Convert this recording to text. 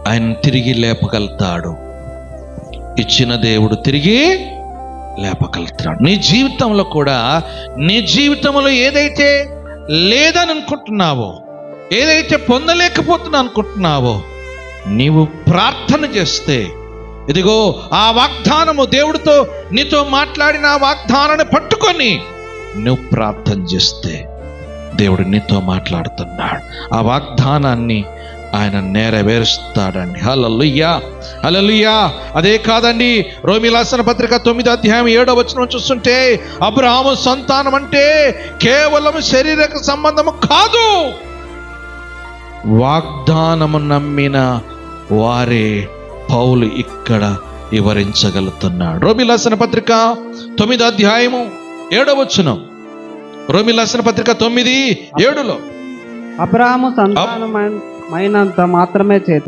ఆయన తిరిగి లేపగలుగుతాడు. ఇచ్చిన దేవుడు తిరిగి లేపగలుగుతాడు. నీ జీవితంలో కూడా, నీ జీవితంలో ఏదైతే లేదని అనుకుంటున్నావో, ఏదైతే పొందలేకపోతున్నా అనుకుంటున్నావో, నీవు ప్రార్థన చేస్తే, ఇదిగో ఆ వాగ్దానము, దేవుడితో నీతో మాట్లాడిన ఆ వాగ్దానాన్ని పట్టుకొని నువ్వు ప్రార్థన చేస్తే దేవుడు నీతో మాట్లాడుతున్నాడు. ఆ వాగ్దానాన్ని ఆయన నెరవేరుస్తాడండి. హల్లెలూయా, హల్లెలూయా. అదే కాదండి, రోమీయులకు రాసిన పత్రిక 9వ అధ్యాయం 7వ వచనం చూస్తుంటే, అబ్రహాము సంతానం అంటే కేవలం శారీరక సంబంధము కాదు, వాగ్దానము నమ్మిన వారే పౌలు ఇక్కడ వివరించగలుగుతున్నాడు. రోమీయులకు రాసిన పత్రిక 9వ అధ్యాయము 7వ వచనం. రోమీయులకు రాసిన పత్రిక 9:7 అబ్రహాము సంతానమైనంత మాత్రమే చేత